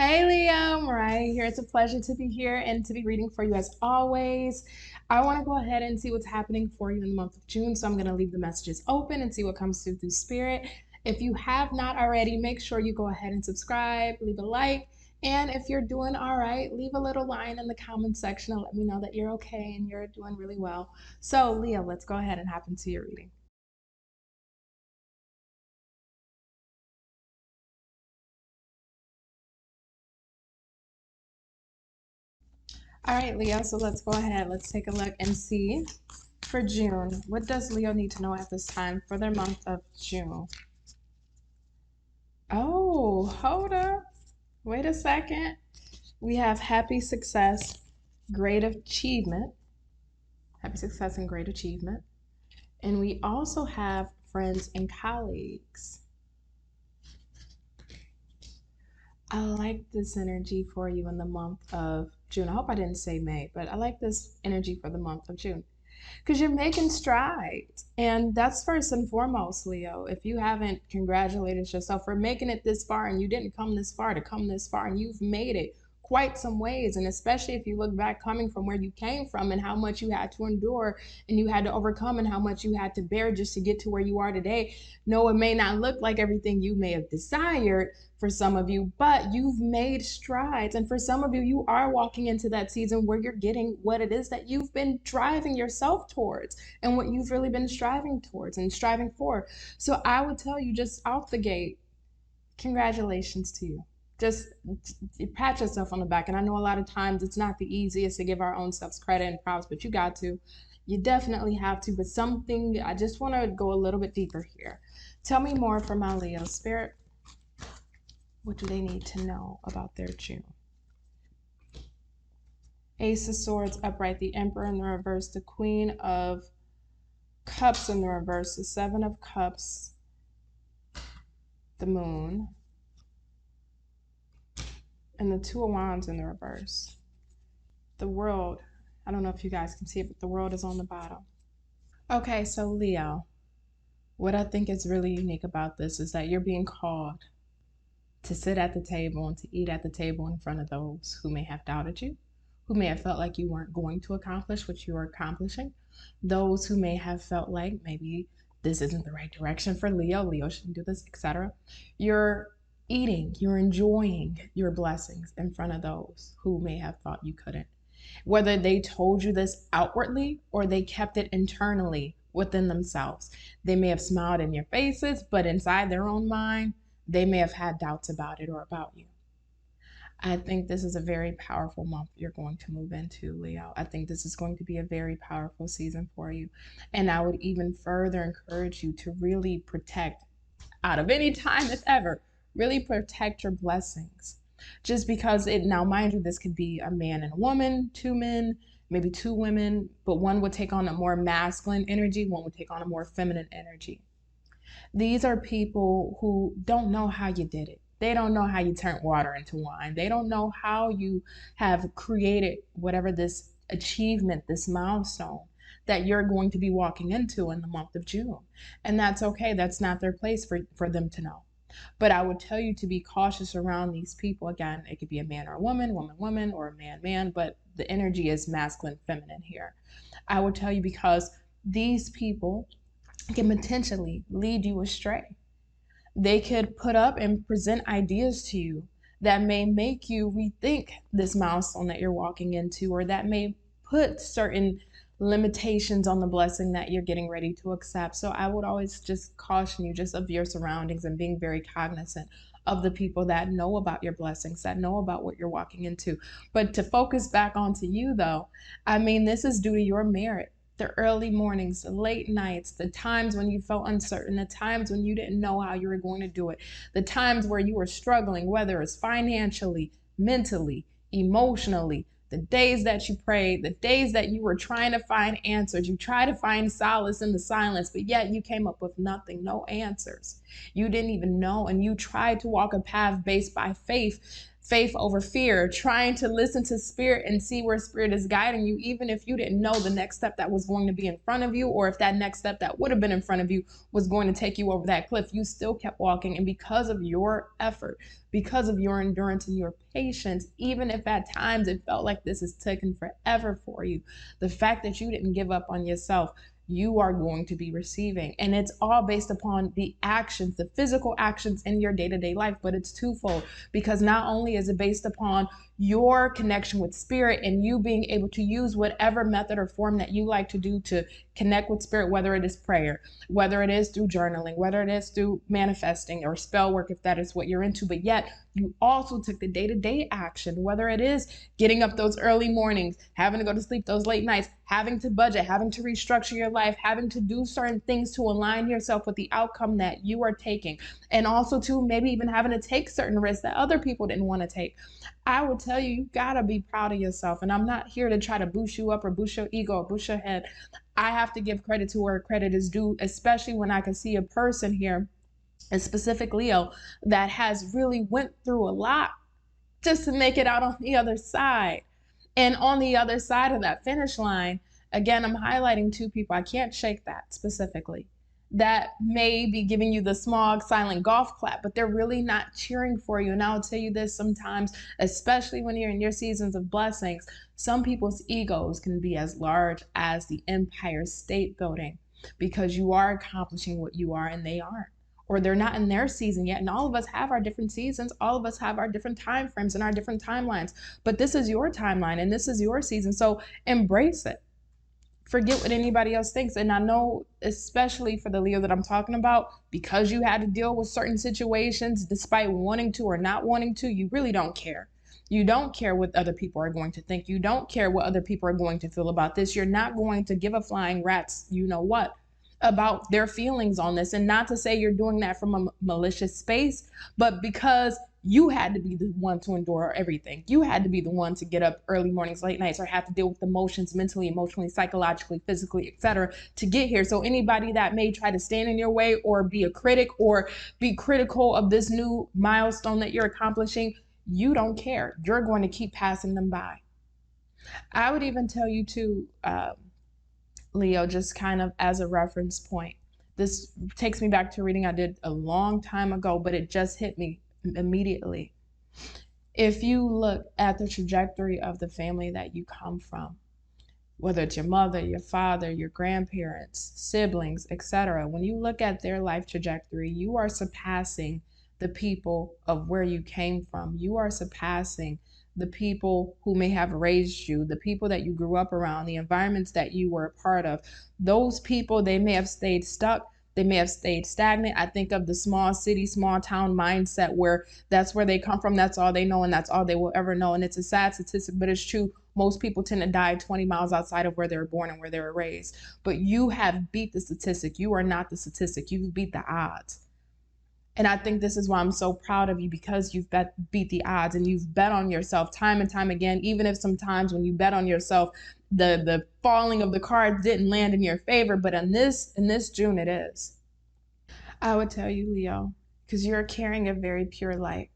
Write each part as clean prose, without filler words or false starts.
Hey Leo, right here. It's a pleasure to be here and to be reading for you as always. I want to go ahead and see what's happening for you in the month of June. So I'm going to leave the messages open and see what comes through spirit. If you have not already, make sure you go ahead and subscribe, leave a like. And if you're doing all right, leave a little line in the comment section and let me know that you're okay and you're doing really well. So Leo, let's go ahead and hop into your reading. All right, Leo, so let's go ahead. Let's take a look and see for June. What does Leo need to know at this time for their month of June? Oh, hold up. Wait a second. We have happy success, great achievement. Happy success and great achievement. And we also have friends and colleagues. I like this energy for you in the month of June. I hope I didn't say May, but I like this energy for the month of June because you're making strides. And that's first and foremost, Leo. If you haven't congratulated yourself for making it this far and you didn't come this far to come this far, and you've made it quite some ways. And especially if you look back coming from where you came from and how much you had to endure and you had to overcome and how much you had to bear just to get to where you are today. No, it may not look like everything you may have desired for some of you, but you've made strides. And for some of you, you are walking into that season where you're getting what it is that you've been driving yourself towards and what you've really been striving towards and striving for. So I would tell you just out the gate, congratulations to you. Just pat yourself on the back. And I know a lot of times it's not the easiest to give our own selves credit and props, but you got to. You definitely have to. But something, I just want to go a little bit deeper here. Tell me more from my Leo spirit. What do they need to know about their June? Ace of Swords upright, the Emperor in the reverse, the Queen of Cups in the reverse, the Seven of Cups, the Moon, and the Two of Wands in the reverse. The World, I don't know if you guys can see it, but the World is on the bottom. Okay, so Leo, what I think is really unique about this is that you're being called to sit at the table and to eat at the table in front of those who may have doubted you, who may have felt like you weren't going to accomplish what you were accomplishing, those who may have felt like maybe this isn't the right direction for Leo, Leo shouldn't do this, etc. You're eating, you're enjoying your blessings in front of those who may have thought you couldn't. Whether they told you this outwardly or they kept it internally within themselves. They may have smiled in your faces, but inside their own mind, they may have had doubts about it or about you. I think this is a very powerful month you're going to move into, Leo. I think this is going to be a very powerful season for you. And I would even further encourage you to really protect, out of any time if ever, really protect your blessings. Just because now mind you, this could be a man and a woman, two men, maybe two women, but one would take on a more masculine energy, one would take on a more feminine energy. These are people who don't know how you did it. They don't know how you turned water into wine. They don't know how you have created whatever this achievement, this milestone that you're going to be walking into in the month of June. And that's okay. That's not their place for them to know. But I would tell you to be cautious around these people. Again, it could be a man or a woman, woman, woman, or a man, man, but the energy is masculine, feminine here. I would tell you because these people can potentially lead you astray. They could put up and present ideas to you that may make you rethink this milestone that you're walking into, or that may put certain limitations on the blessing that you're getting ready to accept. So I would always just caution you just of your surroundings and being very cognizant of the people that know about your blessings, that know about what you're walking into. But to focus back onto you though, I mean, this is due to your merit. The early mornings, the late nights, the times when you felt uncertain, the times when you didn't know how you were going to do it, the times where you were struggling, whether it's financially, mentally, emotionally, the days that you prayed, the days that you were trying to find answers, you tried to find solace in the silence, but yet you came up with nothing, no answers. You didn't even know, and you tried to walk a path based by faith, faith over fear, trying to listen to spirit and see where spirit is guiding you, even if you didn't know the next step that was going to be in front of you, or if that next step that would have been in front of you was going to take you over that cliff. You still kept walking, and because of your effort, because of your endurance and your patience, even if at times it felt like this is taking forever for you, the fact that you didn't give up on yourself, you are going to be receiving. And it's all based upon the actions, the physical actions in your day-to-day life, but it's twofold, because not only is it based upon your connection with spirit and you being able to use whatever method or form that you like to do to connect with spirit, whether it is prayer, whether it is through journaling, whether it is through manifesting or spell work, if that is what you're into, but yet you also took the day-to-day action, whether it is getting up those early mornings, having to go to sleep those late nights, having to budget, having to restructure your life, having to do certain things to align yourself with the outcome that you are taking, and also to maybe even having to take certain risks that other people didn't want to take. I will tell you, you gotta be proud of yourself. And I'm not here to try to boost you up or boost your ego or boost your head. I have to give credit to where credit is due, especially when I can see a person here, a specific Leo, that has really went through a lot just to make it out on the other side. And on the other side of that finish line, again, I'm highlighting two people. I can't shake that specifically. That may be giving you the small silent golf clap, but they're really not cheering for you. And I'll tell you this, sometimes, especially when you're in your seasons of blessings, some people's egos can be as large as the Empire State Building, because you are accomplishing what you are and they aren't, or they're not in their season yet. And all of us have our different seasons. All of us have our different time frames and our different timelines. But this is your timeline and this is your season. So embrace it. Forget what anybody else thinks. And I know, especially for the Leo that I'm talking about, because you had to deal with certain situations, despite wanting to or not wanting to, you really don't care. You don't care what other people are going to think. You don't care what other people are going to feel about this. You're not going to give a flying rat's you know what about their feelings on this. And not to say you're doing that from a malicious space, but because you had to be the one to endure everything. You had to be the one to get up early mornings, late nights, or have to deal with emotions mentally, emotionally, psychologically, physically, etc., to get here. So anybody that may try to stand in your way or be a critic or be critical of this new milestone that you're accomplishing, you don't care. You're going to keep passing them by. I would even tell you too, Leo, just kind of as a reference point. This takes me back to a reading I did a long time ago, but it just hit me immediately. If you look at the trajectory of the family that you come from, whether it's your mother, your father, your grandparents, siblings, etc., when you look at their life trajectory, you are surpassing the people of where you came from. You are surpassing the people who may have raised you, the people that you grew up around, the environments that you were a part of. Those people, they may have stayed stuck. They may have stayed stagnant. I think of the small city, small town mindset where that's where they come from. That's all they know and that's all they will ever know. And it's a sad statistic, but it's true. Most people tend to die 20 miles outside of where they were born and where they were raised. But you have beat the statistic. You are not the statistic. You've beat the odds. And I think this is why I'm so proud of you, because you've beat the odds and you've bet on yourself time and time again, even if sometimes when you bet on yourself, the falling of the cards didn't land in your favor. But in this June, it is. I would tell you, Leo, because you're carrying a very pure light.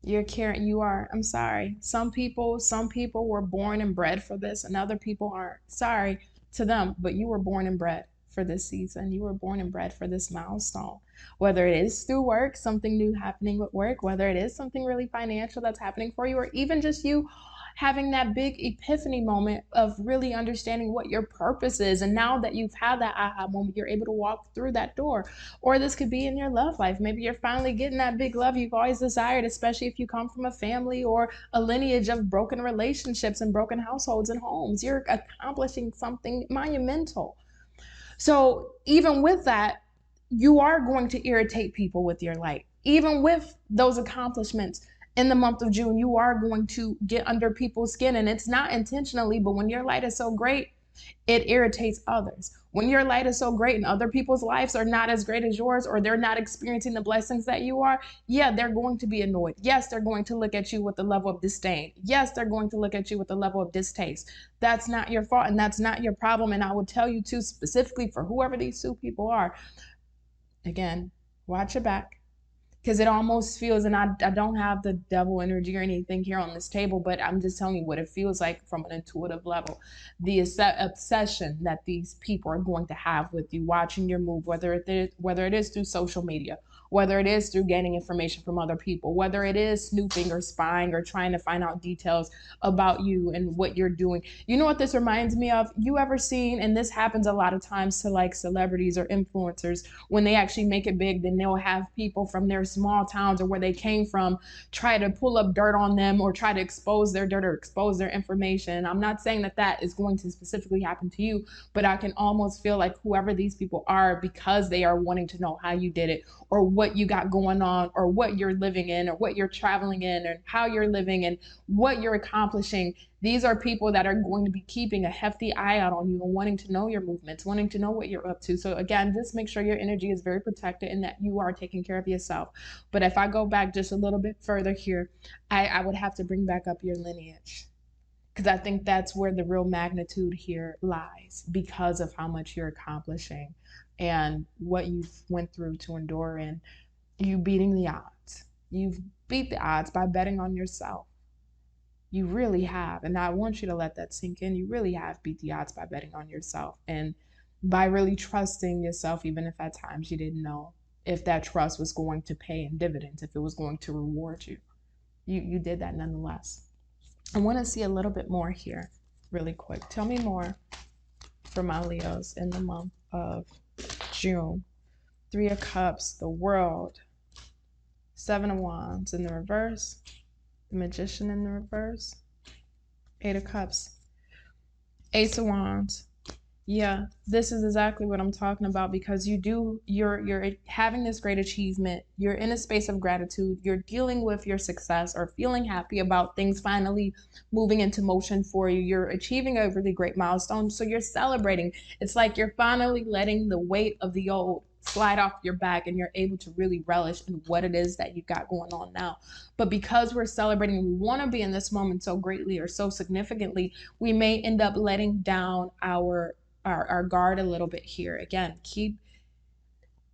I'm sorry. Some people were born and bred for this and other people aren't. Sorry to them, but you were born and bred for this season. You were born and bred for this milestone. Whether it is through work, something new happening with work, whether it is something really financial that's happening for you, or even just you having that big epiphany moment of really understanding what your purpose is. And now that you've had that aha moment, you're able to walk through that door. Or this could be in your love life. Maybe you're finally getting that big love you've always desired, especially if you come from a family or a lineage of broken relationships and broken households and homes. You're accomplishing something monumental. So even with that, you are going to irritate people with your light. Even with those accomplishments in the month of June, you are going to get under people's skin, and it's not intentionally, but when your light is so great, it irritates others. When your light is so great and other people's lives are not as great as yours, or they're not experiencing the blessings that you are, yeah, they're going to be annoyed. Yes, they're going to look at you with a level of disdain. Yes, they're going to look at you with a level of distaste. That's not your fault and that's not your problem. And I would tell you too, specifically for whoever these two people are, again, watch your back. Because it almost feels, and I don't have the devil energy or anything here on this table, but I'm just telling you what it feels like from an intuitive level. The obsession that these people are going to have with you, watching your move, whether it is through social media, whether it is through gaining information from other people, whether it is snooping or spying or trying to find out details about you and what you're doing. You know what this reminds me of? You ever seen, and this happens a lot of times to like celebrities or influencers, when they actually make it big, then they'll have people from their small towns or where they came from try to pull up dirt on them or try to expose their dirt or expose their information. I'm not saying that that is going to specifically happen to you, but I can almost feel like whoever these people are, because they are wanting to know how you did it or what you got going on or what you're living in or what you're traveling in and how you're living and what you're accomplishing. These are people that are going to be keeping a hefty eye out on you and wanting to know your movements, wanting to know what you're up to. So again, just make sure your energy is very protected and that you are taking care of yourself. But if I go back just a little bit further here, I would have to bring back up your lineage, because I think that's where the real magnitude here lies, because of how much you're accomplishing and what you've went through to endure, and you beating the odds. You've beat the odds by betting on yourself. You really have. And I want you to let that sink in. You really have beat the odds by betting on yourself and by really trusting yourself, even if at times you didn't know if that trust was going to pay in dividends, if it was going to reward you. You did that nonetheless. I want to see a little bit more here really quick. Tell me more for my Leos in the month of June. 3 of Cups, the World, 7 of Wands in the reverse, the Magician in the reverse, 8 of Cups, Ace of Wands. Yeah, this is exactly what I'm talking about, because you're having this great achievement. You're in a space of gratitude. You're dealing with your success or feeling happy about things finally moving into motion for you. You're achieving a really great milestone. So you're celebrating. It's like you're finally letting the weight of the old slide off your back and you're able to really relish in what it is that you got going on now. But because we're celebrating, we want to be in this moment so greatly or so significantly, we may end up letting down our guard a little bit here. Again,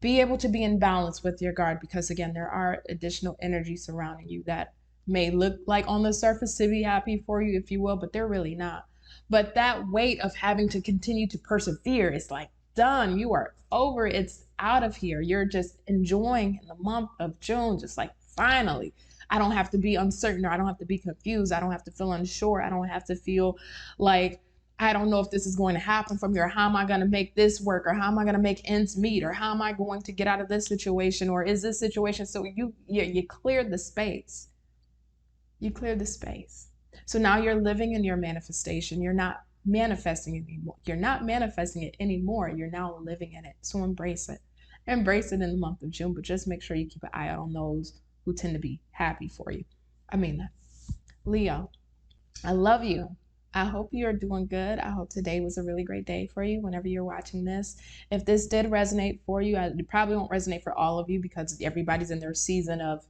be able to be in balance with your guard, because again, there are additional energies surrounding you that may look like on the surface to be happy for you, if you will, but they're really not. But that weight of having to continue to persevere is like done. You are over. It's out of here. You're just enjoying the month of June, just like finally. I don't have to be uncertain, or I don't have to be confused. I don't have to feel unsure. I don't have to feel like I don't know if this is going to happen from here. How am I going to make this work? Or how am I going to make ends meet? Or how am I going to get out of this situation? Or is this situation? So you cleared the space. You cleared the space. So now you're living in your manifestation. You're not manifesting it anymore. You're not manifesting it anymore. You're now living in it. So embrace it. Embrace it in the month of June, but just make sure you keep an eye out on those who tend to be happy for you. I mean that. Leo, I love you. I hope you're doing good. I hope today was a really great day for you whenever you're watching this. If this did resonate for you, it probably won't resonate for all of you, because everybody's in their season of,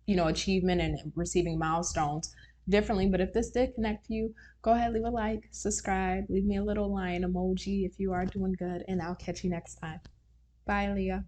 achievement and receiving milestones differently. But if this did connect to you, go ahead, leave a like, subscribe, leave me a little lion emoji if you are doing good, and I'll catch you next time. Bye, Leo.